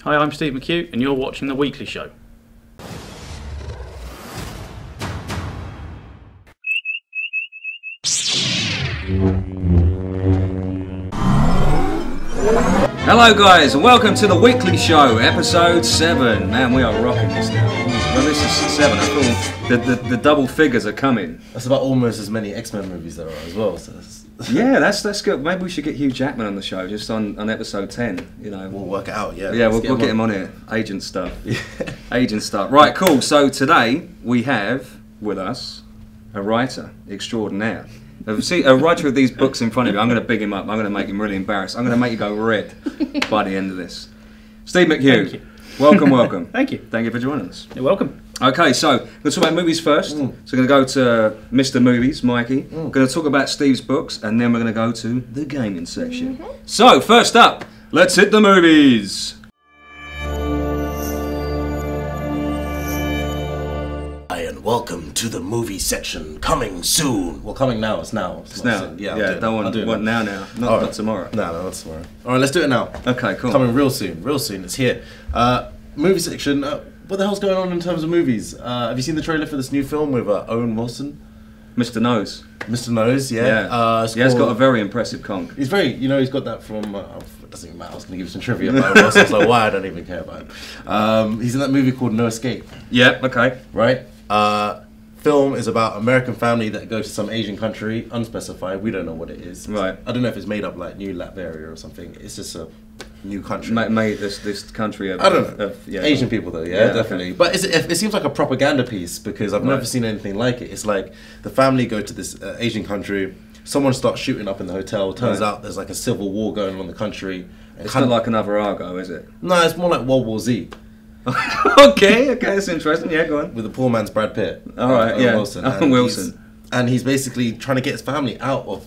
Hi, I'm Steve McHugh, and you're watching The Weekly Show. Hello guys, and welcome to The Weekly Show, episode 7. Man, we are rocking this now. Well, this is 7. I feel the double figures are coming. That's about almost as many X-Men movies there are as well. So yeah, that's good. Maybe we should get Hugh Jackman on the show, just on episode 10. You know, we'll work it out. Yeah, yeah, we'll get him on here. Agent stuff. Yeah. Agent stuff. Right, cool. So today we have with us a writer extraordinaire. See, a writer of these books in front of you. I'm going to big him up. I'm going to make him really embarrassed. I'm going to make you go red by the end of this. Steve McHugh, Thank you. welcome. Thank you. Thank you for joining us. You're welcome. Okay, so let's talk about movies first. So we're going to go to Mr. Movies, Mikey. We're going to talk about Steve's books, and then we're going to go to the gaming section. So, first up, let's hit the movies. Welcome to the movie section. Coming soon. Well, coming now. It's now. It's now. Soon. Yeah, don't want now. Not tomorrow. No, not tomorrow. All right, let's do it now. Okay, cool. Coming real soon. Real soon. It's here. Movie section. What the hell's going on in terms of movies? Have you seen the trailer for this new film with Owen Wilson? Mr. Nose. Mr. Nose, yeah. He's got a very impressive conch. He's very, he's got that from, it doesn't even matter, I was going to give you some trivia about Owen Wilson. I was like, why? I don't even care about him. He's in that movie called No Escape. Yeah, okay. Right? Film is about American family that go to some Asian country, unspecified. We don't know what it is. Right. I don't know if it's made up like New Latveria or something. It's just a new country. Made this country of, I don't know. Yeah, Asian people though, yeah, definitely. Okay. But it seems like a propaganda piece because I've never seen anything like it. It's like the family go to this Asian country. Someone starts shooting up in the hotel. Turns out there's like a civil war going on in the country. It's not like another Argo, is it? No, it's more like World War Z. okay, that's interesting. Yeah, go on. With the poor man's Brad Pitt. All right, yeah. Owen Wilson. And he's basically trying to get his family out of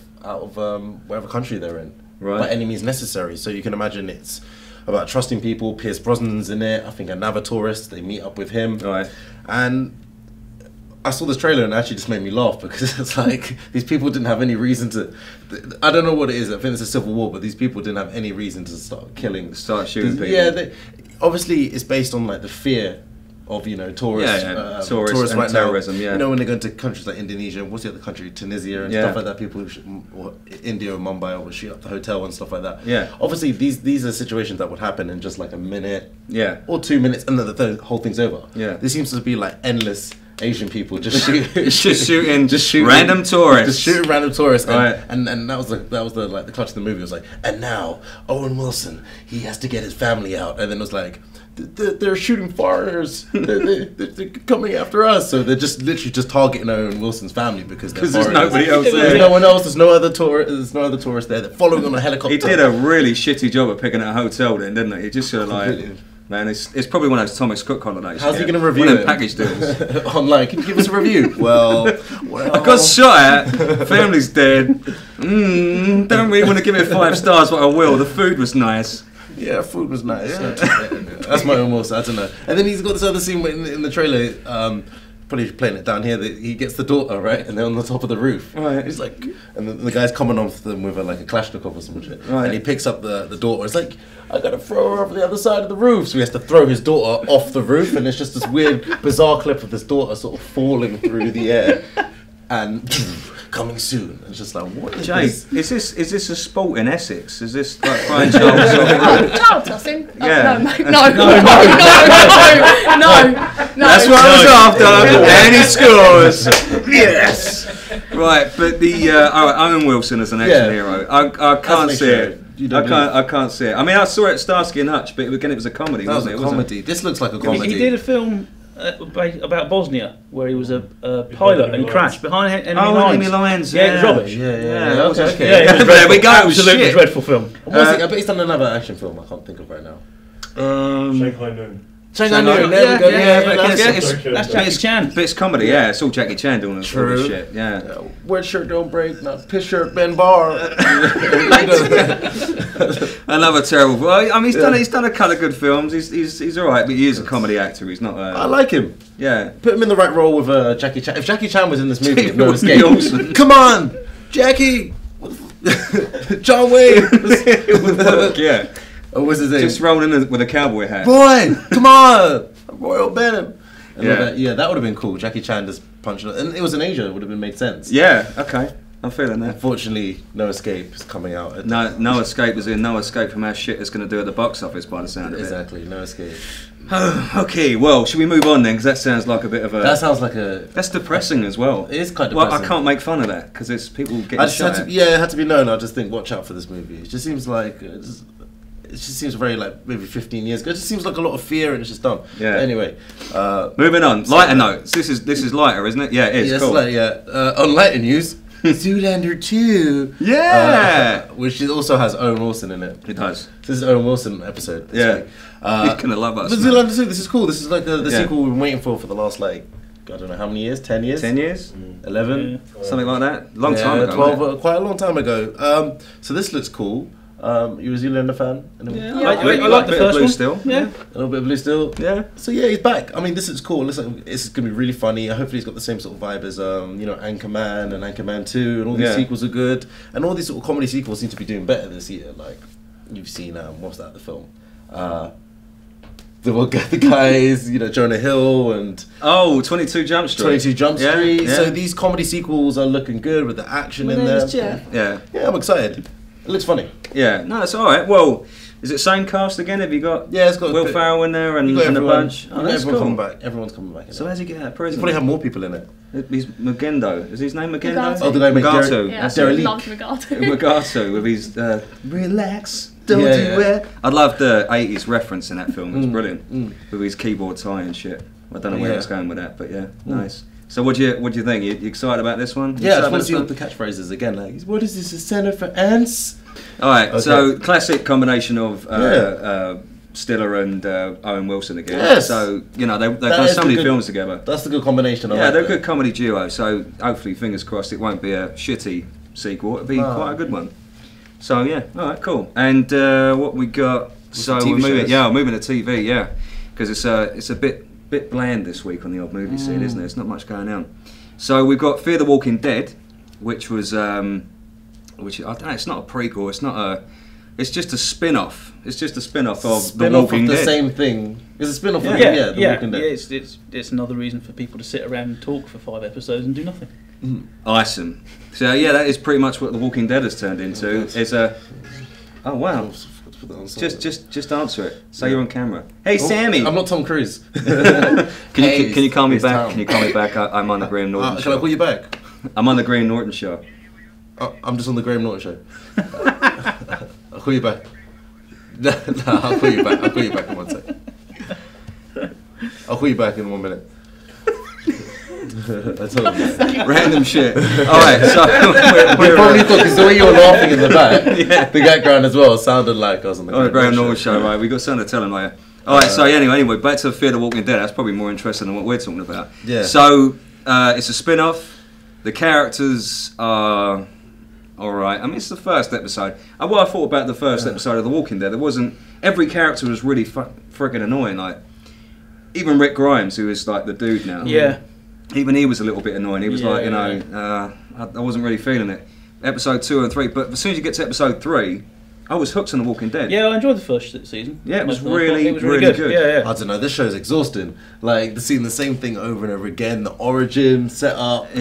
whatever country they're in, by any means necessary. So you can imagine it's about trusting people. Pierce Brosnan's in it. I think another tourist. They meet up with him. Right. And I saw this trailer and it actually just made me laugh because it's like these people didn't have any reason to. I don't know what it is. I think it's a civil war, but these people didn't have any reason to start shooting people. Yeah. Obviously, it's based on like the fear of tourists, tourists right terrorism. Now. Yeah, when they go into countries like Indonesia, what's the other country, Tunisia and stuff like that. People, or India or Mumbai, will shoot up the hotel and stuff like that. Yeah, obviously these are situations that would happen in just like a minute, or 2 minutes, and then the whole thing's over. Yeah, this seems to be like endless Asian people just shooting random tourists, just shooting random tourists, right. and that was the like the clutch of the movie. It was like, and now Owen Wilson, he has to get his family out, and then it was like, they're shooting foreigners, they're coming after us, so they're just literally just targeting Owen Wilson's family because there's nobody else there. There's no one else. There's no other tourists there. They're following on a helicopter. He did a really shitty job of picking a hotel then, didn't he? He just sort of like. Man, it's probably one of those Thomas Cook holidays. How's he going to review one of it? them package deals. Online, can you give us a review? Well, I got shot at. Family's dead. Don't really want to give it 5 stars, but I will. The food was nice. Yeah, food was nice. Yeah. That's my almost. I don't know. And then he's got this other scene in the trailer. Probably playing it down here. That he gets the daughter, right, and they're on the top of the roof. Right. He's like, and the guy's coming off them with like a Kalashnikov or some shit. Right. And he picks up the daughter. It's like, I gotta throw her over the other side of the roof. So he has to throw his daughter off the roof, and it's just this weird, bizarre clip of this daughter sort of falling through the air, and coming soon. It's just like, what is Jade, this? is this a sport in Essex? Is this like Brian Charles? Child tossing? Yeah. Oh, no. That's what I was after. And he scores. Yes. Right, but the Owen Wilson as an action hero, I can't see it. I can't see it. I mean, I saw it Starsky and Hutch, but again, it was a comedy, wasn't it? Comedy. This looks like a comedy. He did a film about Bosnia where he was a pilot and he crashed behind enemy lines. Enemy lines. Yeah, it was rubbish. Yeah. Okay. Yeah, it was there we go. Absolutely dreadful film. I bet he's done another action film. I can't think of right now. Shanghai Noon. Shanghai Noon. There we go. That's Jackie Chan. But it's comedy, yeah. It's all Jackie Chan doing this sort of shit, yeah. Wet shirt don't break, not piss shirt Ben Bar. Another terrible. Well, I mean, he's done a couple of good films. He's all right, but he is a comedy actor. He's not. I like him. Yeah. Put him in the right role with Jackie Chan. If Jackie Chan was in this movie, It would be awesome. Come on, Jackie. John Wayne. It would work, yeah. Oh, what's his name? Just rolling in with a cowboy hat. Roy, come on, Royal Benham. Yeah. That would have been cool. Jackie Chan just punching, and it was in Asia. It would have been made sense. Yeah. Okay. I'm feeling that. Unfortunately, No Escape is coming out. No Escape is in No Escape from how shit it's going to do at the box office by the sound of it. Exactly, No Escape. Okay, well, should we move on then? Because that sounds like a bit of a... That sounds like a... That's depressing as well. It is quite depressing. Well, I can't make fun of that because it's people getting shot at. Yeah, it had to be known. I just think, watch out for this movie. It just seems like... It just seems very like maybe 15 years ago. It just seems like a lot of fear and it's just done. Yeah. But anyway, moving on. Lighter notes. This is lighter, isn't it? Yeah, it is. Yeah, cool. On lighter news, Zoolander 2. Yeah. Which also has Owen Wilson in it. It does. This is Owen Wilson episode. This week. He's gonna love us. But Zoolander 2. This is cool. This is like the sequel we've been waiting for the last I don't know how many years. 10 years. 10 years. 11. Something like that. Long time ago. 12. Quite a long time ago. So this looks cool. You a Zoolander fan? I like the first one. Still. Yeah. A little bit of Blue still. Yeah. So yeah, he's back. I mean, this is cool. Listen, it's gonna be really funny. Hopefully, he's got the same sort of vibe as Anchorman and Anchorman 2, and all these sequels are good. And all these sort of comedy sequels seem to be doing better this year. Like you've seen, what's that? The film. The guys, Jonah Hill and 22 Jump Street. 22 Jump Street. Yeah. So these comedy sequels are looking good with the action in there. Yeah. Yeah, I'm excited. It looks funny. Yeah, no, it's all right. Well, is it same cast again? Have you got? Yeah, it's got Will Ferrell in there and a bunch. Oh, that's cool. Coming back. Everyone's coming back. So how's he get out of prison? You probably have more people in it. He's Magendo. Is his name Magendo? Oh, the guy Magatu. Yeah, Derek loved Magatu. Magatu with his relax, don't do it. I love the 80s reference in that film. It's brilliant with his keyboard tie and shit. I don't know where it's going with that, but yeah, nice. So what do you think? You excited about this one? Yeah, I just want to see all the catchphrases again. Like, what is this? A center for ants? All right, so classic combination of Stiller and Owen Wilson again. Yes. So they've done so many films together. That's the good combination. They're a good comedy duo. So hopefully, fingers crossed, it won't be a shitty sequel. It'll be quite a good one. So yeah, all right, cool. And what we got? So we're moving to TV. Yeah, because it's a bit bland this week on the old movie scene, isn't it? It's not much going on. So we've got Fear the Walking Dead, which was which I don't know. It's not a prequel. It's not a. It's just a spin-off. It's just a spin-off of The Walking Dead. The same thing. It's a spin-off of The Walking Dead. Yeah, it's another reason for people to sit around and talk for 5 episodes and do nothing. Awesome. So yeah, that is pretty much what The Walking Dead has turned into. It's a. Oh wow. Just answer it. Say you're on camera. Hey, Sammy. I'm not Tom Cruise. Can you call me back? Can you call me back? I'm on the Graham Norton show. Can I call you back? I'm on the Graham Norton show. I'm just on the Graham Norton show. I'll call you back. No, I'll call you back. I'll call you back in 1 sec. I'll call you back in 1 minute. I told you. Random shit. Alright, so we probably thought, because the way you were laughing in the back, the background as well sounded like I was on the Graham Norton show, right? We got something to tell him later. Alright, so anyway, back to Fear the Walking Dead. That's probably more interesting than what we're talking about. Yeah. So it's a spin-off. The characters are alright. I mean, it's the first episode. What I thought about the first episode of The Walking Dead, every character was really friggin' annoying. Like, even Rick Grimes, who is like the dude now. Yeah. Even he was a little bit annoying. He was I wasn't really feeling it. Episode 2 and 3, but as soon as you get to episode 3, I was hooked on The Walking Dead. Yeah, I enjoyed the first season. Yeah, it was really good. Yeah. I don't know, this show's exhausting. Like, seeing the same thing over and over again, the origin, setup,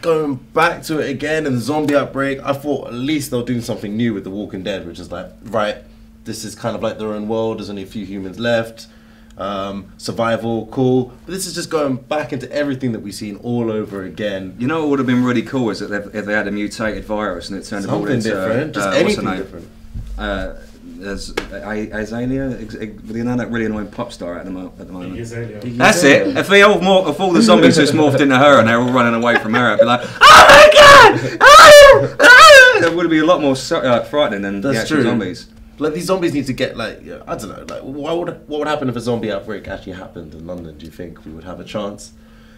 going back to it again, and the zombie outbreak. I thought at least they'll do something new with The Walking Dead, which is like, right, this is kind of like their own world, there's only a few humans left. Survival, cool. But this is just going back into everything that we've seen all over again. You know what would have been really cool is that if they had a mutated virus and it turned something into different, just anything different. There's Azalea, you know that really annoying pop star at the moment. Azalea. That's it. If all the zombies just morphed into her and they're all running away from her, I'd be like, oh my god! Oh! That would be a lot more frightening than the actual zombies. Like, these zombies need to get, like, I don't know, like, what would happen if a zombie outbreak actually happened in London? Do you think we would have a chance?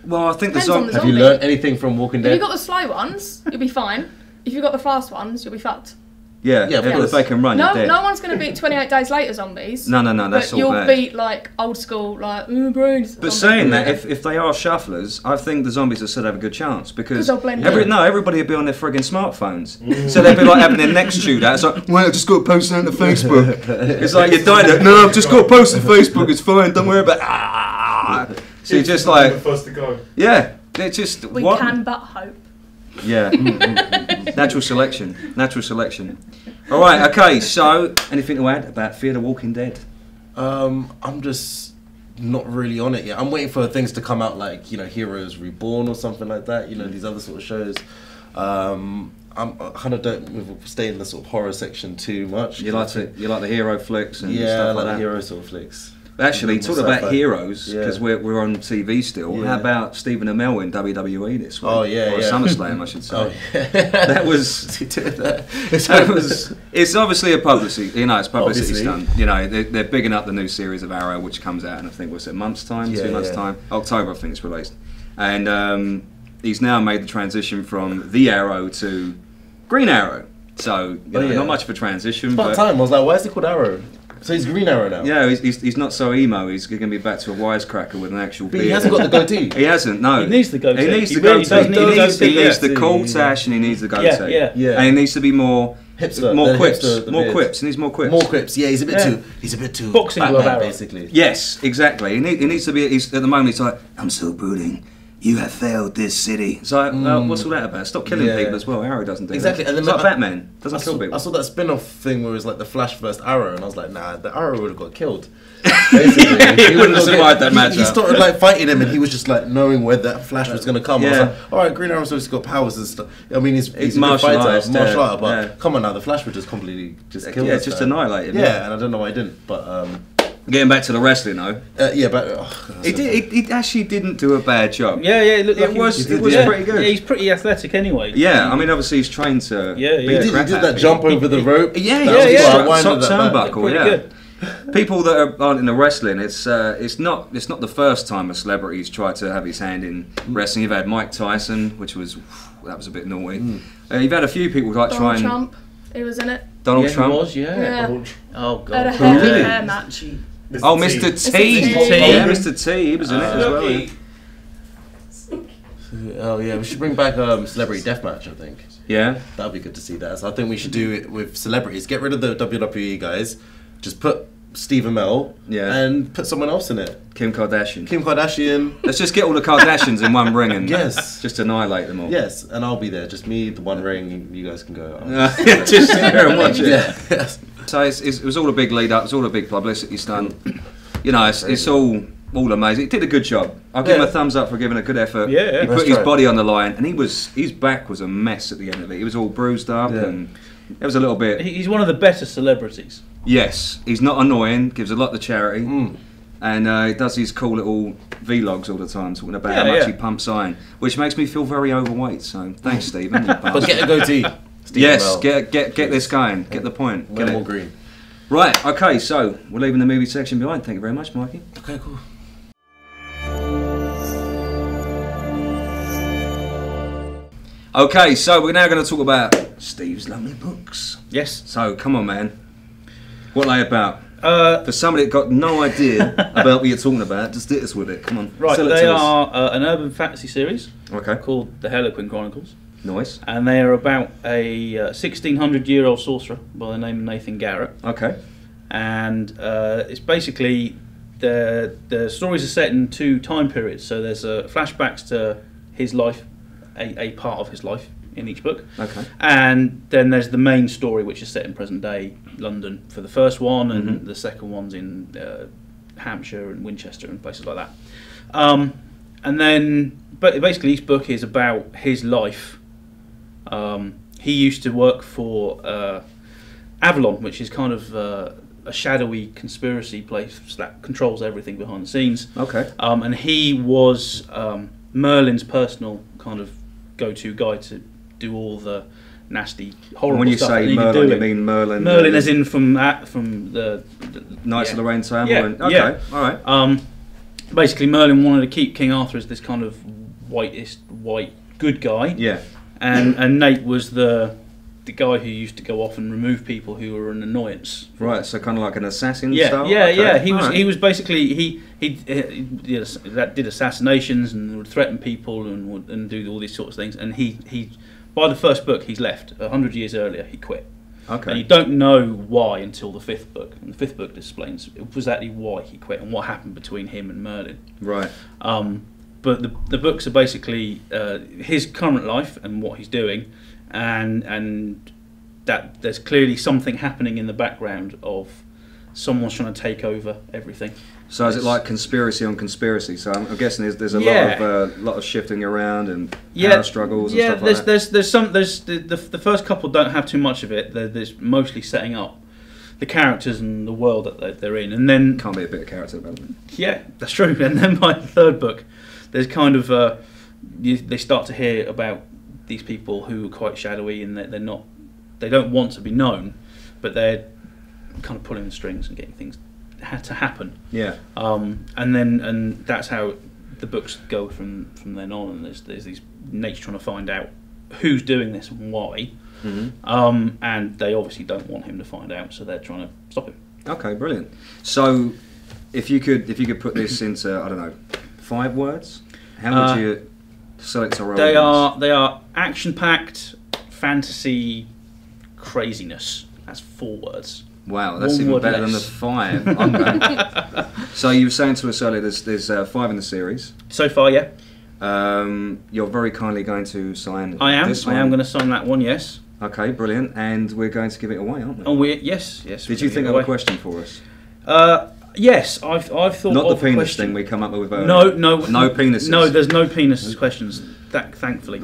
Well, I think Have you learned anything from Walking Dead? If you got the slow ones, you'll be fine. If you got the fast ones, you'll be fucked. Yeah, Yeah, of if course. they can run, No, you're dead. no one's going to beat 28 Days Later zombies. No, that's but all you'll bad. beat like old school, like brains. But zombies. saying that, if they are shufflers, I think the zombies will still have a good chance because they'll blend in. everybody will be on their frigging smartphones. So they'll be like having their next shootout. It's like, well, I just got to post it on the Facebook. It's like you died. No, I've just got to post it on Facebook. It's fine. Don't worry about it. So you're just like, the first to go. yeah, it's just We what? can but hope. Yeah, natural selection. All right, okay. So anything to add about Fear the Walking Dead? I'm just not really on it yet. I'm waiting for things to come out, like Heroes Reborn or something like that. These other sort of shows. I kind of don't stay in the sort of horror section too much. You like the hero flicks and yeah, stuff like that. the hero sort of flicks. Actually, talking about Sci-fi. heroes, because Yeah. we're on TV still. Yeah. How about Stephen Amell in WWE this week? Oh, yeah, or yeah. SummerSlam, I should say. Oh, yeah. That was. It's obviously a publicity. It's publicity Obviously. stunt. They're bigging up the new series of Arrow, which comes out in I think a month's time, Yeah, 2 months' yeah. time, October I think it's released, and he's now made the transition from the Arrow to Green Arrow. So yeah. not much of a transition, About but time. I was like, why is he called Arrow? So he's Green Arrow now. yeah, he's not so emo. He's going to be back to a wisecracker with an actual But beard. he hasn't got the goatee. He hasn't, no. He needs the goatee. He needs the really goatee. does need He needs the goatee, cool yeah. tash and he needs the goatee. Yeah. And he needs to be more Hipster. more the quips. hipster, the More beard. quips. He needs more quips. More quips. Yeah, he's a bit Yeah. too Boxing Batman, glove Arrow. basically. Yes, exactly. He needs to be. At the moment, he's like, I'm so brooding. You have failed this city. It's like, what's all that about? Stop killing Yeah. people as well. Arrow doesn't do Exactly, that. and then It's like I- Batman. Doesn't kill people. I saw that spin-off thing where it was like the Flash versus Arrow, and I was like, nah, the Arrow would have got killed. Basically, He wouldn't have survived that matchup. He started like fighting him, and he was just like knowing where that Flash was going to come. I was Yeah. like, all right, Green Arrow's obviously got powers and stuff. I mean, he's a good martial fighter, artist, martial yeah, art, but yeah. come on now, the Flash would just completely just kill. Yeah, this just guy. annihilate him. Yeah, and I don't know why he didn't, but Getting back to the wrestling though, yeah, but he actually didn't do a bad job. Yeah, it looked like It was did, pretty good. Yeah, he's pretty athletic anyway. Yeah, I mean, obviously he's trained to. Yeah, beat yeah. the he crap did out that of jump people. over the rope. Yeah, That yeah, was yeah. just like Top winding that back. turnbuckle, Pretty yeah. good. People that aren't in the wrestling, it's not the first time a celebrity's tried to have his hand in wrestling. You've had Mike Tyson, which was that was a bit naughty. You've had a few people like Donald trying. Trump, he was in it. Donald Yeah, he Trump. was, yeah. Yeah. Oh They had a god. hair, really? hair match. Oh, Mr. T. T. Yeah, Mr. T. He was in it as well. Yeah. Oh yeah, we should bring back Celebrity Deathmatch. I think Yeah. that'd be good to see that. So I think we should do it with celebrities. Get rid of the WWE guys. Just put Steve Amell. Yeah. And put someone else in it. Kim Kardashian. Kim Kardashian. Let's just get all the Kardashians in one ring and Yes. just annihilate them all. Yes, and I'll be there. Just me, the One Ring. You guys can go. Just sit there and watch it. Yeah. Yes. So it was all a big lead up. It was all a big publicity stunt. It's all amazing. He did a good job. I'll give him a Yeah. thumbs up for giving a good effort. Yeah, yeah. He That's put his right. body on the line, and his back was a mess at the end of it. He was all bruised up, Yeah. and it was a little bit. He's one of the better celebrities. Yes, he's not annoying. Gives a lot to charity. Mm. And he does these cool little vlogs all the time, talking about Yeah, how much yeah. he pumps iron, which makes me feel very overweight. So thanks, Stephen. you But bastard. get a goatee. Steve Yes, Amell. get this going. Get the point. Wear Get more it. green. Right. Okay. So we're leaving the movie section behind. Thank you very much, Mikey. Okay, cool. Okay. So we're now going to talk about Steve's lovely books. Yes. So come on, man. What are they about? Uh, For somebody that got no idea about what you're talking about, just hit us with it. Come on. right, Sell it they to us. are an urban fantasy series Okay. called The Harlequin Chronicles, Nice. and they are about a 1600-year-old sorcerer by the name of Nathan Garrett. Okay. And it's basically the stories are set in two time periods. So there's flashbacks to his life, a part of his life in each book, Okay. and then there's the main story, which is set in present day London for the first one, and Mhm. the second one's in Hampshire and Winchester and places like that. And then, but basically, each book is about his life. He used to work for Avalon, which is kind of a shadowy conspiracy place that controls everything behind the scenes. Okay. And he was Merlin's personal kind of go-to guy to do all the nasty, horrible When you stuff. that say he Merlin, needed you doing. mean Merlin? Merlin, as in from the Knights yeah. of the Round Table. Yeah, Okay. yeah. All right. Basically, Merlin wanted to keep King Arthur as this kind of white good guy, Yeah. and Nate was the the guy who used to go off and remove people who were an annoyance. Right, so kind of like an assassin Yeah, style? yeah, Okay. yeah. Alright. He was basically he did assassinations and would threaten people and do all these sorts of things. And he by the first book he's left 100 years earlier. He quit. Okay. And you don't know why until the 5th book. And the 5th book explains exactly why he quit and what happened between him and Merlin. Right. But the books are basically his current life and what he's doing, and that there's clearly something happening in the background of someone's trying to take over everything. So is it like conspiracy on conspiracy? So I'm guessing there's a lot of shifting around and power struggles and stuff like that. There's the first couple don't have too much of it. There's mostly setting up the characters and the world that they're in, and then Can't be a bit of character development. yeah, that's true. And then by the 3rd book, there's kind of they start to hear about these people who are quite shadowy and they don't want to be known, but they're kind of pulling the strings and getting things to happen. Yeah. And that's how the books go from then on. And there's these Nate's trying to find out who's doing this and why. Mm-hmm. And they obviously don't want him to find out, so they're trying to stop him. Okay, brilliant. So if you could put this into, I don't know, 5 words, how would you select a role? They are action-packed fantasy craziness. That's 4 words. Wow, that's One even word better than the less. 5. Okay. So you were saying to us earlier, there's 5 in the series. So far, yeah. You're very kindly going to sign. I am. This I one. am going to sign that one. Yes. Okay, brilliant. And we're going to give it away, aren't we? Oh, yes. Did you think of a question for us? Yes, I've thought Not the of a penis question. thing we come up with. No penises. No, there's no penises questions. Thankfully.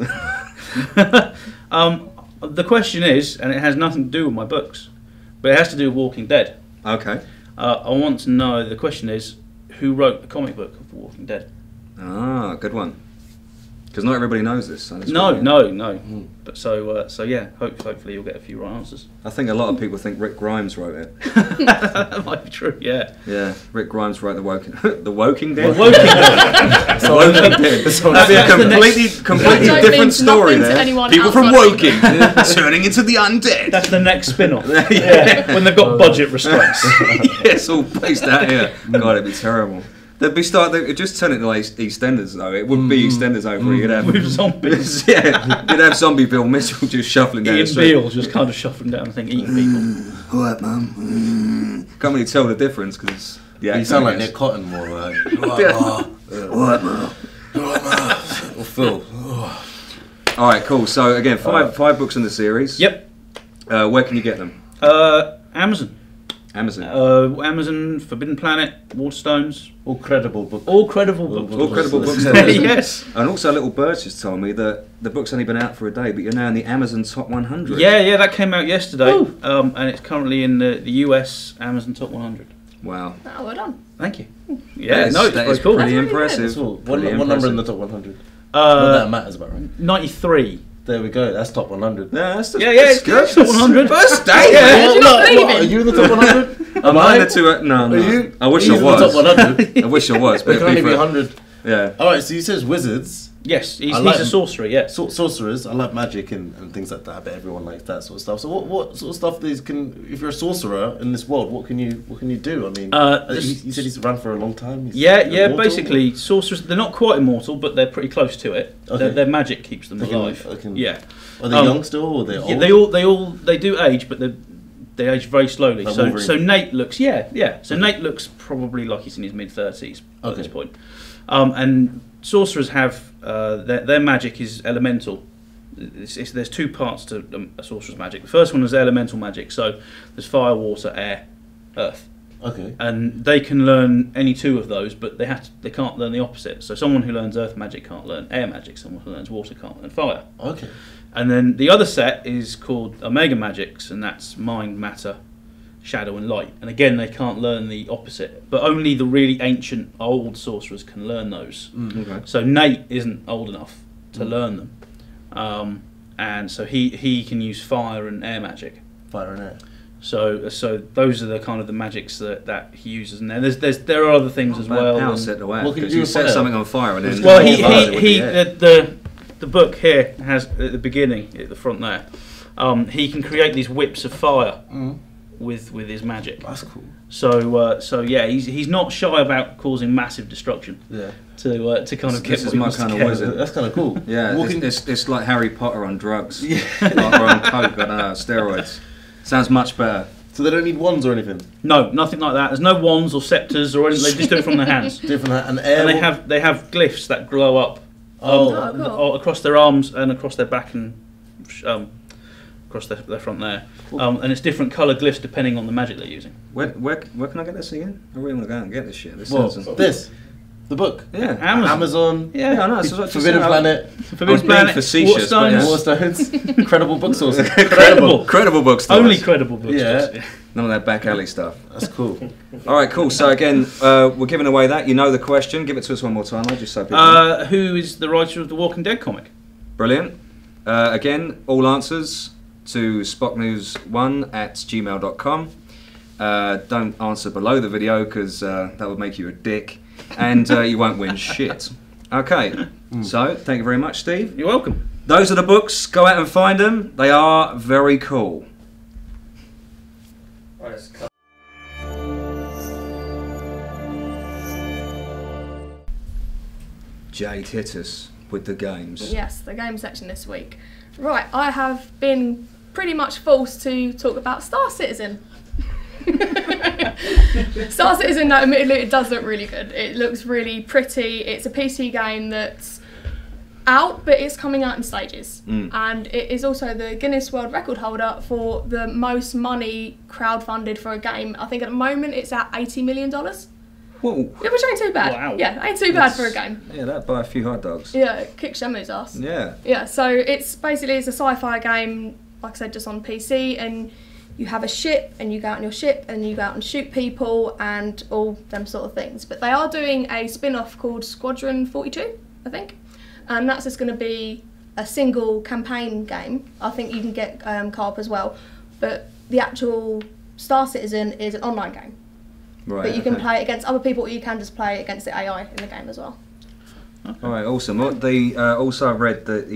The question is, and it has nothing to do with my books, but it has to do with Walking Dead. Okay. I want to know. The question is, who wrote the comic book of The Walking Dead? Ah, good one. Because not everybody knows this. So No. But so yeah. Hopefully you'll get a few right answers. I think a lot of people think Rick Grimes wrote it. That might be true. Yeah. Yeah, Rick Grimes wrote the Woking Dead. The Woking Dead. Woking Dead. That'd be a completely That different means story nothing to there. anyone People from outside Woking turning into the undead. That's the next spin-off. Yeah. When they've got budget restraints. It's all based out here. God, it'd be terrible. They'd just turn it to like EastEnders though. It wouldn't be EastEnders over. You'd have With zombies. yeah, you'd have zombie Bill Mitchell just shuffling down the Ian street. Beale just kind of shuffling down the thing, eating people. What, mum? Can't really tell the difference because You sound like Nick Cotton more like. What, mum? Or Phil. All right, cool. So again, five books in the series. Yep. Where can you get them? Amazon. Amazon. Amazon, Forbidden Planet, Waterstones. All credible books. All credible books. All credible books. Yes. And also, Little Birds just told me that the book's only been out for a day, but you're now in the Amazon Top 100. Yeah, that came out yesterday, and it's currently in the US Amazon Top 100. Wow. Oh, well done. Thank you. Yeah, That no, is it's very cool. pretty That's really impressive. That's all. Pretty What number in impressive. the top 100? Well, that matters about, right? 93. There we go. That's top 100. Yeah, that's It's good. Top 100. First day. Yeah. Did you not believe Are him? you in the top 100? I'm under to it. No. Are you? I wish He's I in the was. top 100. I wish I was, but There can only it'd be be 100. yeah. Alright, so you says wizards. Yes, he's I like a him. sorcerer, yeah. Sorcerers. I love magic and things like that. I bet everyone likes that sort of stuff. So what sort of stuff if you're a sorcerer in this world, what can you do? I mean, you said he's run for a long time. He's immortal? Basically, sorcerers, they're not quite immortal, but they're pretty close to it. Okay. Their magic keeps them They can- alive. they can- Yeah. Are they young still, or they're old? Yeah, they do age, but they age very slowly. Like So Wolverine. Nate looks So Nate looks probably like he's in his mid-30s at this Okay. point. And sorcerers have their magic is elemental. There's 2 parts to a sorcerer's magic. The first one is elemental magic. So there's fire, water, air, earth. Okay. And they can learn any 2 of those, but they can't learn the opposite. So someone who learns earth magic can't learn air magic. Someone who learns water can't learn fire. Okay. And then the other set is called Omega Magics, and that's mind, matter, shadow, and light. And again, they can't learn the opposite, but only the really ancient, old sorcerers can learn those. Okay. So Nate isn't old enough to learn them, and so he can use fire and air magic. Fire and air. So those are the kind of the magics that he uses. And there are other things as well. How and- set the way? What can you Because do you with set fire? something on fire and then. Well, the the book here has at the beginning, at the front there, he can create these whips of fire with his magic. That's cool. So yeah, he's not shy about causing massive destruction. Yeah. To kind of get This is my kind of wizard. That's kind of cool. Yeah, Walking- it's like Harry Potter on drugs. Yeah. Like, or on coke, I don't know, steroids. Sounds much better. So they don't need wands or anything. No, nothing like that. There's no wands or scepters or anything. They just do it from their hands. Different and air. And they have glyphs that glow up cool. across their arms and across their back and across their front there. And it's different colour glyphs depending on the magic they're using. Where can I get this again? I really want to go out and get this shit. This Well, sounds- this, the book. Yeah. Amazon. Yeah, I know. It's like Forbidden Planet. Forbidden being Planet, facetious, but yeah. Waterstones. Credible book sources. Credible books. Only credible books. Yeah. None of that back alley stuff. That's cool. All right, cool. So again, we're giving away that. You know the question. Give it to us one more time. I just so people know. Who is the writer of the Walking Dead comic? Brilliant. Again, all answers to spocknews1@gmail.com. Don't answer below the video because that would make you a dick, and you won't win shit. Okay. So thank you very much, Steve. You're welcome. Those are the books. Go out and find them. They are very cool. Jade, hit us with the games. Yes, the game section this week. Right, I have been pretty much forced to talk about Star Citizen. Star Citizen, no, admittedly, it does look really good. It looks really pretty. It's a PC game that's out, but it's coming out in stages. And it is also the Guinness World Record holder for the most money crowdfunded for a game. I think at the moment it's at $80 million. Whoa. Yeah, which ain't too bad. Wow. Yeah, ain't too bad for a game. Yeah, that'd buy a few hot dogs. Yeah, it kicks Shamu's ass. Yeah. Yeah, so it's basically a sci-fi game, like I said, just on PC, and you have a ship, and you go out on your ship, and you go out and shoot people, and all them sort of things. But they are doing a spin-off called Squadron 42, I think, and that's just going to be a single campaign game. I think you can get co-op as well, but the actual Star Citizen is an online game. Right. But you can play it against other people, or you can just play it against the AI in the game as well. All right, awesome. What also I read that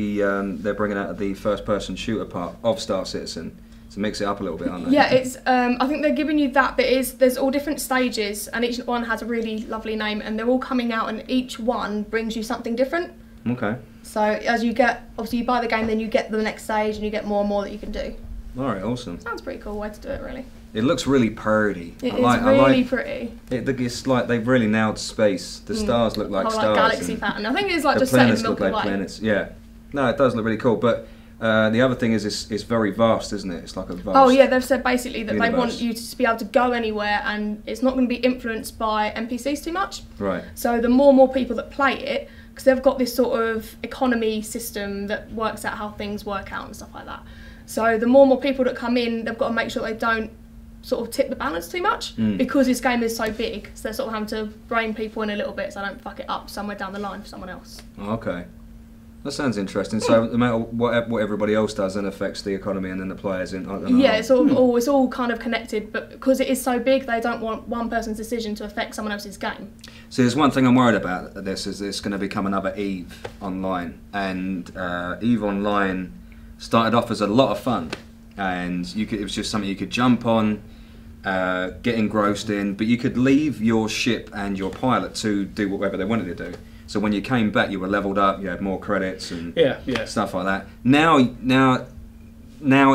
they're bringing out the first-person shooter part of Star Citizen to mix it up a little bit, aren't they? Yeah, it's. I think they're giving you that, but there's all different stages, and each one has a really lovely name, and they're all coming out, and each one brings you something different. Okay. So as you get, obviously you buy the game, then you get the next stage, and you get more and more that you can do. All right, awesome. Sounds pretty cool way to do it, really. It looks really pretty. It is really pretty. It's like they've really nailed space. The stars look like Whole, stars. galaxy and pattern. I think it's like the just set in planets the look Milky like Way. planets. Yeah. No, it does look really cool. But the other thing is, it's very vast, isn't it? It's like a vast. Oh yeah, they've said basically that they universe. want you to be able to go anywhere, and it's not going to be influenced by NPCs too much. Right. So the more and more people that play it, because they've got this sort of economy system that works out how things work out and stuff like that. So the more and more people that come in, they've got to make sure they don't sort of tip the balance too much, because this game is so big. So they're sort of having to rein people in a little bit so they don't fuck it up somewhere down the line for someone else. Okay. That sounds interesting. So no matter what everybody else does, then affects the economy and then the players in. I don't know. Yeah, it's all kind of connected, but because it is so big, they don't want one person's decision to affect someone else's game. See, there's one thing I'm worried about. This is it's going to become another EVE Online, and EVE Online started off as a lot of fun, and it was just something you could jump on, get engrossed in, but you could leave your ship and your pilot to do whatever they wanted to do. So when you came back, you were leveled up, you had more credits and stuff like that. Now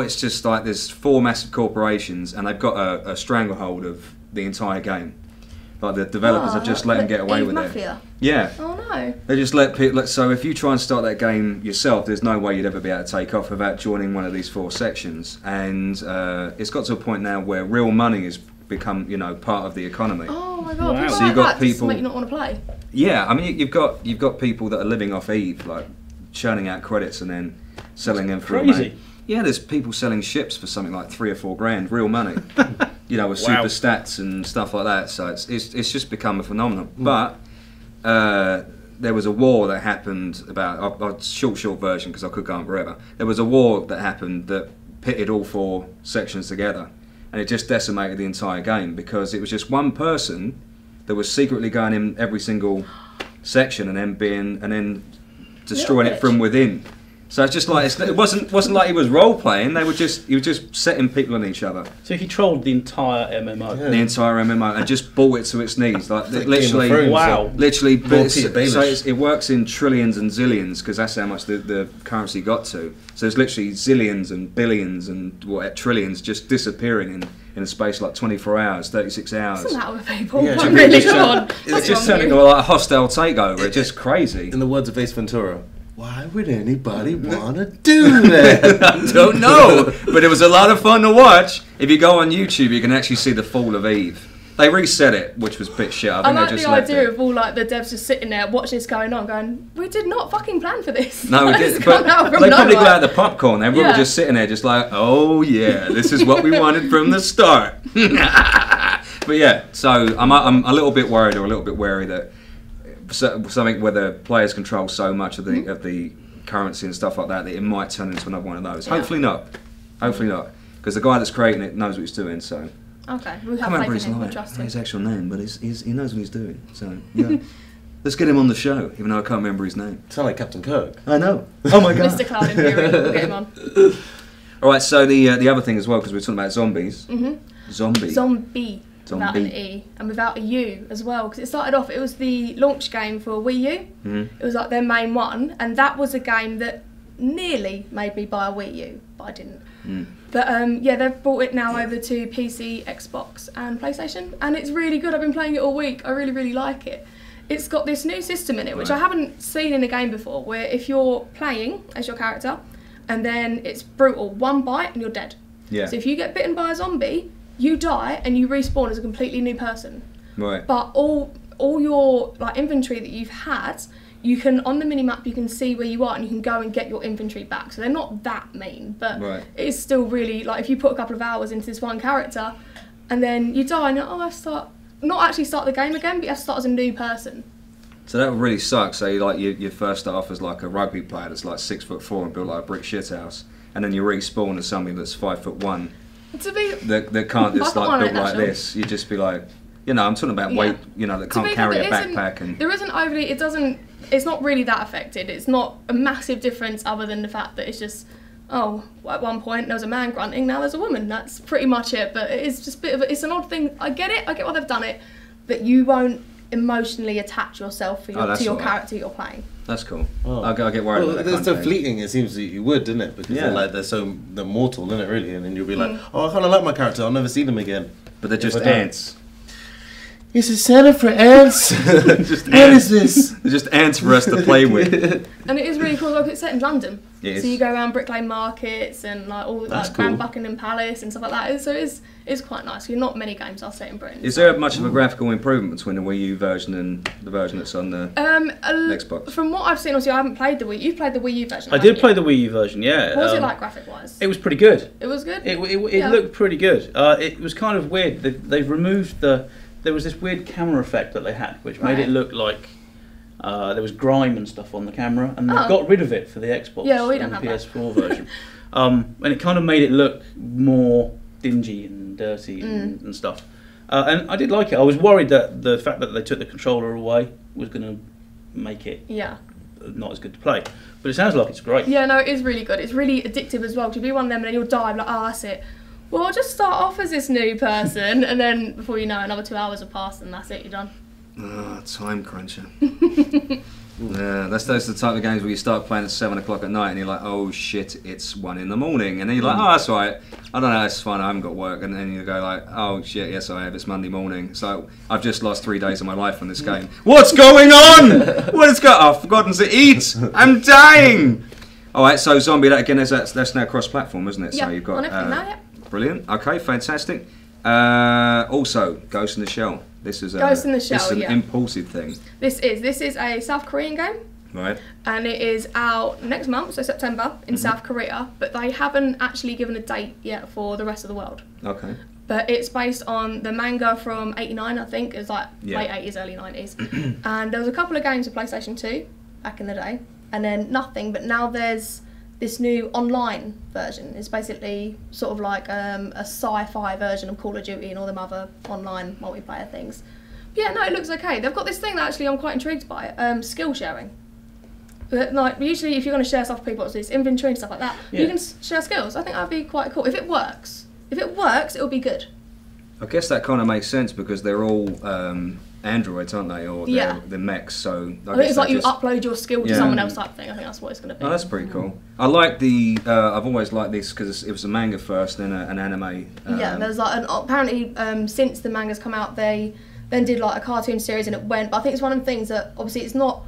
it's just like there's 4 massive corporations, and they've got a stranglehold of the entire game. Like the developers have just let them get away with Mafia. it. Yeah. Oh no. They just let people. So if you try and start that game yourself, there's no way you'd ever be able to take off without joining one of these 4 sections. And it's got to a point now where real money has become, part of the economy. Oh my god. Wow. People So like you've got that just people- make you not want to play. Yeah, I mean you've got people that are living off EVE, like churning out credits and then selling them for Crazy. Yeah, there's people selling ships for something like 3 or 4 grand, real money. With Wow. super stats and stuff like that. So it's just become a phenomenon. But there was a war that happened about a short version because I could go on forever. There was a war that happened that pitted all 4 sections together, and it just decimated the entire game because it was just one person that was secretly going in every single section and then destroying it from within. So it's just like it wasn't like he was role playing. He was just setting people on each other. So he trolled the entire MMO. The entire MMO and just brought it to its knees. Like literally, Thrones, wow. Literally, Peter Baelish. it works in trillions and zillions because that's how much the currency got to. So it's literally zillions and billions and trillions just disappearing in a space like 24 hours, 36 hours. What's the matter with people? Yeah, I'm really gone. It's just turning into like a hostile takeover. It's just crazy. In the words of Ace Ventura, why would anybody want to do that? I don't know, but it was a lot of fun to watch. If you go on YouTube, you can actually see the fall of Eve. They reset it, which was a bit shit. I I think like they just the left idea it. of all like the devs just sitting there watching this going on, going, "We did not fucking plan for this." No, we It's didn't. come But out from they probably nowhere. got out the popcorn. They were Yeah. just sitting there, just like, "Oh yeah, this is what we wanted from the start." But yeah, so I'm a little bit worried or a little bit wary that something where the players control so much of the currency and stuff like that it might turn into another one of those. Yeah. Hopefully not. Hopefully not, because the guy that's creating it knows what he's doing. So. Okay, we I have can't remember faith his in him. We name, trust him. his actual name, but he knows what he's doing. So yeah, let's get him on the show, even though I can't remember his name. Sound like Captain Kirk. I know. Oh my god. Mr. Cloud Imperial, we'll get him on. All right, so the other thing as well, because we're talking about zombies. Zombie. Zombie. Without an Zombie. E and without a U as well, because it started off. It was the launch game for Wii U. Mhm. It was like their main one, and that was a game that nearly made me buy a Wii U, but I didn't. Mm. But yeah, they've brought it now over to PC, Xbox, and PlayStation, and it's really good. I've been playing it all week. I really, really like it. It's got this new system in it, which I haven't seen in a game before, where if you're playing as your character, and then it's brutal, one bite and you're dead. Yeah. So if you get bitten by a zombie, you die and you respawn as a completely new person. Right. But all your like inventory that you've had, you can on the minimap you can see where you are and you can go and get your inventory back. So they're not that mean, but Right. it is still really like if you put a couple of hours into this one character and then you die and you're, I start not actually start the game again, but you have to start as a new person. So that would really suck. So you first start off as like a rugby player that's like 6'4" and built like a brick shithouse, and then you respawn as somebody that's 5'1" To be that can't just 5'1" like build ain't like natural. this. You just be like, I'm talking about Yeah. weight, that To can't be carry a fair, backpack and. there isn't overly. It's not really that affected. It's not a massive difference other than the fact that it's just. Oh, at one point there was a man grunting. Now there's a woman. That's pretty much it. But it is just a bit of. It's an odd thing. I get it. I get why they've done it, but you won't emotionally attach yourself to your that's all right. character you're playing. That's cool. Oh. I'll get worried about that. It's kind so of thing. fleeting. It seems that you would, didn't it? Because Yeah. they're mortal, isn't it? Really, and then you'll be like, oh, I kind of like my character. I'll never see them again. But they're just If I don't. ants. It's a center for ants. Just What ants. is this? They're just ants for us to play with. And it is really cool. Like it's set in London, Yes. so you go around Brick Lane markets and like all That's like Grand cool. Buckingham Palace and stuff like that. So it's quite nice. Not many games are set in Britain. Is there much of a graphical improvement between the Wii U version and the version that's on the Xbox? From what I've seen, obviously I haven't played the Wii. You've played the Wii U version. I haven't did you? play the Wii U version, yeah. What was it like graphic wise? It was pretty good. It was good. It Yeah. looked pretty good. It was kind of weird. They've removed there was this weird camera effect that they had, which made Right. it look like there was grime and stuff on the camera, and they Oh. got rid of it for the Xbox Yeah, we don't and have that. PS4 version. And it kind of made it look more dingy and dirty and stuff. And I did like it. I was worried that the fact that they took the controller away was going to make it Yeah. not as good to play. But it sounds like it's great. Yeah, no, it is really good. It's really addictive as well. To be one of them and then you'll die, like, oh, that's it. Well, I'll just start off as this new person, and then before you know, another 2 hours have passed, and that's it. You're done. Time cruncher. Yeah, that's those the type of games where you start playing at 7 o'clock at night and you're like, oh shit, it's 1 in the morning, and then you're like, oh, that's all right. I don't know, it's fine. I haven't got work, and then you go like, oh shit, yes I have. It's Monday morning. So I've just lost 3 days of my life on this game. What's going on? What is going? I've forgotten to eat. I'm dying. All right, so Zombie. That again, that's now cross-platform, isn't it? Yeah, So you've got on everything now, yeah. Brilliant. Okay, fantastic. Also, Ghost in the Shell. This is Ghost in the Shell, This is an yeah. impulsive thing, This is a South Korean game, right? and it is out next month, so September, in South Korea, but they haven't actually given a date yet for the rest of the world. Okay. But it's based on the manga from '89, I think. It's like Yeah. late '80s, early '90s. And there was a couple of games for PlayStation 2 back in the day, and then nothing. But now there's this new online version. It's basically sort of like a sci-fi version of Call of Duty and all them other online multiplayer things. But yeah, no, it looks okay. They've got this thing that actually I'm quite intrigued by, skill sharing. But like usually, if you're going to share stuff with people, it's inventory and stuff like that. Yeah. You can share skills. I think that'd be quite cool if it works. If it works, it'll be good. I guess that kind of makes sense because they're all androids, aren't they? Or they're mechs. So I think it's like you upload your skill to someone else type thing. I think that's what it's going to be. Oh, that's pretty cool. I like the. I've always liked this because it was a manga first, then an anime. Yeah, there's like apparently since the manga's come out, they then did like a cartoon series and it went. But I think it's one of the things that obviously it's not.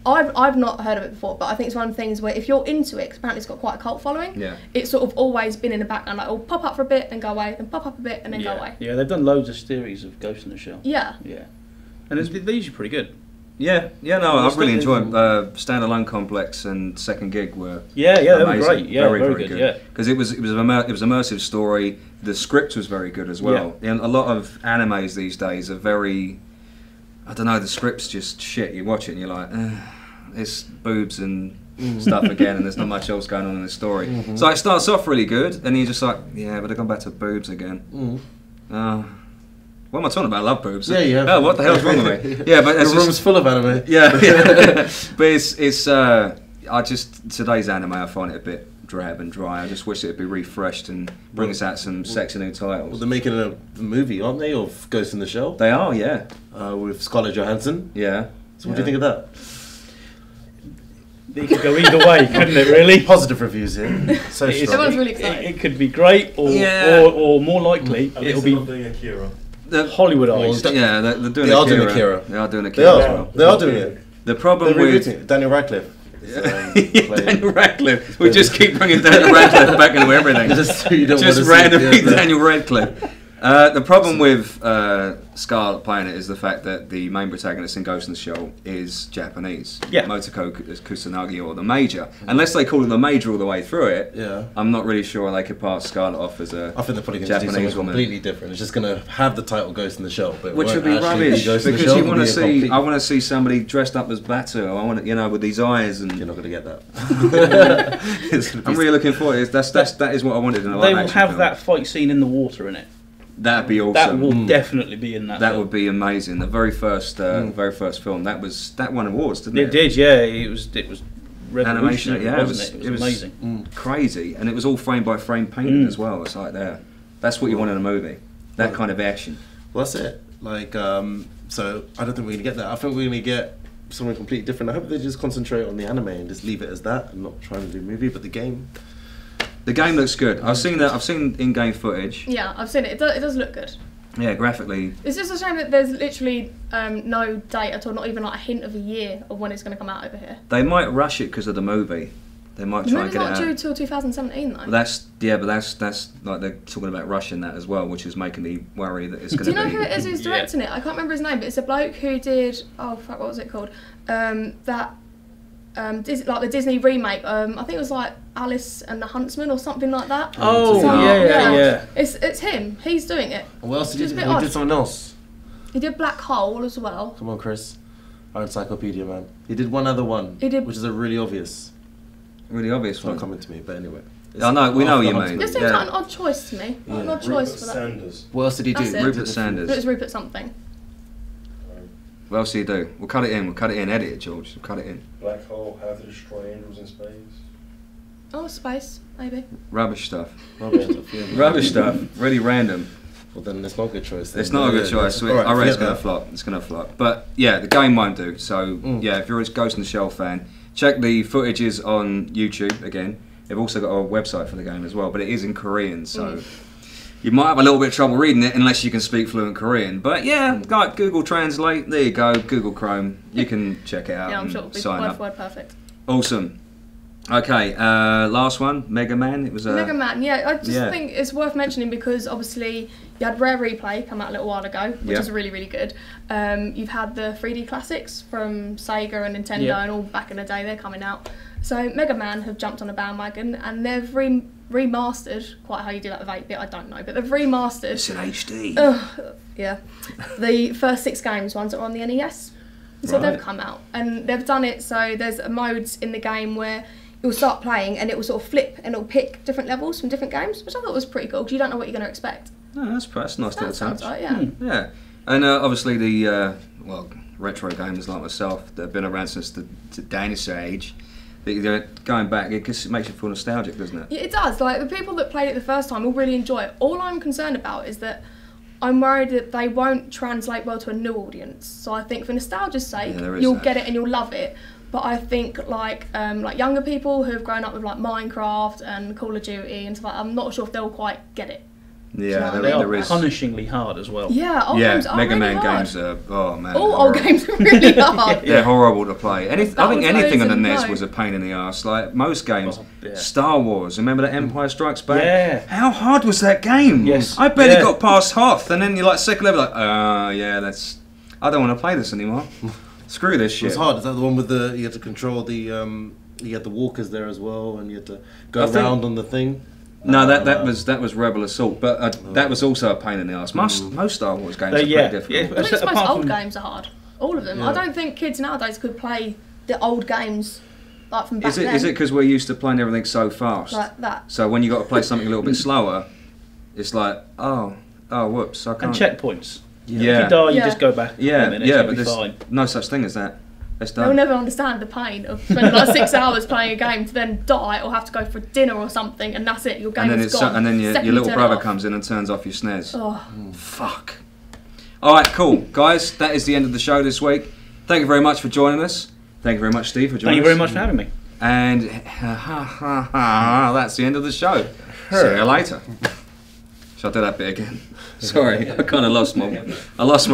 I've not heard of it before, but I think it's one of the things where if you're into it, 'cause apparently it's got quite a cult following. Yeah. It's sort of always been in the background, like it'll pop up for a bit and go away, then pop up a bit and then go away. Yeah, they've done loads of series of Ghost in the Shell. Yeah. Yeah, and they're usually pretty good. Yeah, no, I really enjoyed Standalone Complex and Second Gig were they were amazing. great. Yeah, very good. Yeah, because it was an immersive story. The script was very good as well. Yeah. And a lot of animes these days are very, I don't know, the script's just shit. You watch it and you're like, it's boobs and stuff again, and there's not much else going on in the story. Mm-hmm. So it starts off really good, and you're just like, yeah, but they've gone back to boobs again. What am I talking about? I love boobs. Yeah. Oh, what the hell's wrong with me? Yeah, but the room's full of anime. Yeah. But it's I just today's anime I find it a bit drab and dry. I just wish it'd be refreshed and bring us out some sexy new titles. Well, they're making a movie, aren't they, of Ghost in the Shell? They are, yeah. With Scarlett Johansson. Yeah. So what do you think of that? It could go either way, couldn't it? Really. Positive reviews here. So strong. Everyone's really excited. It could be great, or more likely it'll be doing Akira. Hollywoodized. Yeah, they're doing They are doing Akira. They are doing Akira as well. They are doing it. The problem They're with rebooting it. Daniel Radcliffe. Daniel Radcliffe. We just keep bringing Daniel Radcliffe back into everything. Just randomly Daniel Radcliffe. The problem with Scarlett playing it is the fact that the main protagonist in Ghost in the Shell is Japanese. Yeah. Motoko Kusanagi, or the Major. Unless they call it the Major all the way through it, I'm not really sure they could pass Scarlett off as a I think they're probably going to do Japanese something woman. completely different. It's just going to have the title Ghost in the Shell, but Which would be rubbish because you want to see. I want to see somebody dressed up as Batu. I want to, with these eyes, and You're not going to get that. I'm really looking forward to it. That is what I wanted in a live They will action have film. that fight scene in the water in it. That'd be awesome. That will definitely be in that. That film. would be amazing. The very first film that won awards, didn't It it? did, yeah. It was revolutionary, Animation, wasn't it? It was amazing. Crazy, and it was all frame by frame painted as well. It's like that's what you want in a movie. That kind of action. Well, that's it. Like, so I don't think we're going to get that. I think we're going to get something completely different. I hope they just concentrate on the anime and just leave it as that and not trying to do a movie, but the game. The game looks good. I've seen in-game footage. Yeah, I've seen it. It does look good. Yeah, graphically. It's just a shame that there's literally no date at all, not even like a hint of a year of when it's going to come out over here. They might rush it because of the movie. They might try and get it out. The movie's not due till 2017 though. But that's like they're talking about rushing that as well, which is making me worry that it's going to be. Do you know who it is who's directing it? I can't remember his name, but it's a bloke who did. Oh fuck, what was it called? Like the Disney remake. I think it was like Alice and the Huntsman or something like that. Oh, yeah. It's him. He's doing it. What else did he do? He odd. did something else. He did Black Hole as well. Come on, Chris. Our encyclopedia, man. He did one other one. He did. Which is a really obvious. Really obvious It's one. not coming to me, but anyway. I know, we know what you mean. This seems like an odd choice to me. An odd choice for that. Sanders. What else did he do? That's it. Rupert Sanders. It was Rupert something. What else do you do? We'll cut it in. Edit it, George. We'll cut it in. Black Hole, How to Destroy Androids in Space. Oh, space, maybe. Rubbish stuff. Rubbish. Rubbish stuff. Really random. Well, then it's not a good choice. Then. It's not a good choice. All right, I reckon it's forget going to flop. It's going to flop. But yeah, the game won't do. So yeah, if you're a Ghost in the Shell fan, check the footages on YouTube again. They've also got a website for the game as well, but it is in Korean, so you might have a little bit of trouble reading it unless you can speak fluent Korean. But yeah, like Google Translate, there you go, Google Chrome, you can check it out Yeah, I'm and sure it'll be sign word up. for word perfect. Awesome. Okay, last one, Mega Man. It was Mega Man, yeah, I just think it's worth mentioning because obviously you had Rare Replay come out a little while ago, which is really, really good. You've had the 3D classics from Sega and Nintendo and all back in the day, they're coming out. So Mega Man have jumped on a bandwagon and they've remastered, quite how you do that with 8-bit, I don't know, but they've remastered. It's in HD. Yeah. The first 6 games, ones that were on the NES. So they've come out and they've done it so there's modes in the game where you'll start playing and it will sort of flip and it'll pick different levels from different games, which I thought was pretty cool because you don't know what you're going to expect. No, that's nice little That sounds touch. right, yeah. Yeah, and obviously the retro gamers like myself that have been around since the dinosaur age, that going back, it just makes you feel nostalgic, doesn't it? Yeah, it does. Like, the people that played it the first time will really enjoy it. All I'm concerned about is that I'm worried that they won't translate well to a new audience. So I think for nostalgia's sake, you'll get it and you'll love it. But I think like younger people who have grown up with like Minecraft and Call of Duty and stuff like that, I'm not sure if they'll quite get it. Yeah, They there are is. punishingly hard as well. Yeah, old games are Mega really Man hard. games are, oh man. All they're old horrible. games are really hard. They're horrible to play. I think anything on the NES no. was a pain in the arse. Like most games, Oh, yeah. Star Wars. Remember that Empire Strikes Back? Yeah. How hard was that game? Yes. I barely Yeah. got past half, and then you're like second level, like, yeah, that's. I don't want to play this anymore. Screw this It shit. was hard. Is that the one with the you had to control the you had the walkers there as well, and you had to go I think- around on the thing? No, that was Rebel Assault, but that was also a pain in the arse. Most Star Wars games are pretty difficult. I think most Apart old from- games are hard. All of them. Yeah. I don't think kids nowadays could play the old games like from back Is it then. because we're used to playing everything so fast? Like that. So when you got to play something a little bit slower, it's like, oh, whoops, I can't. And checkpoints. If Yeah. you die, you Yeah. just go back Yeah, a minute, yeah, you'll but be there's fine. no such thing as that. It's They'll done. never understand the pain of spending like 6 hours playing a game to then die or have to go for dinner or something, and that's it. Your game And then is gone. and then your Second you little turn it brother off. comes in and turns off your SNES. Oh. Fuck. All right, cool, guys. That is the end of the show this week. Thank you very much for joining us. Thank you very much, Steve, for joining Thank you us. very much for having me. And that's the end of the show. See you later. Shall I do that bit again? Sorry, I kind of lost my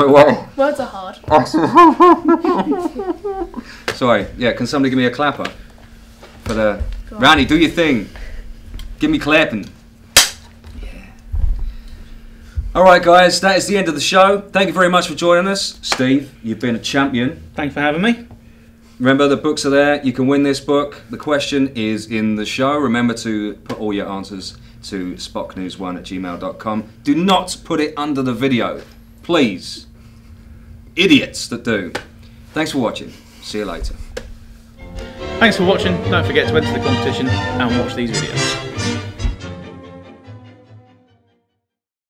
wow. Words are hard. Sorry. Yeah, can somebody give me a clapper for the Go on. Randy? Do your thing. Give me clapping. Yeah. All right, guys. That is the end of the show. Thank you very much for joining us, Steve. You've been a champion. Thanks for having me. Remember, the books are there. You can win this book. The question is in the show. Remember to put all your answers to spocknews1@gmail.com. Do not put it under the video. Please. Idiots that do. Thanks for watching. See you later. Thanks for watching. Don't forget to enter the competition and watch these videos.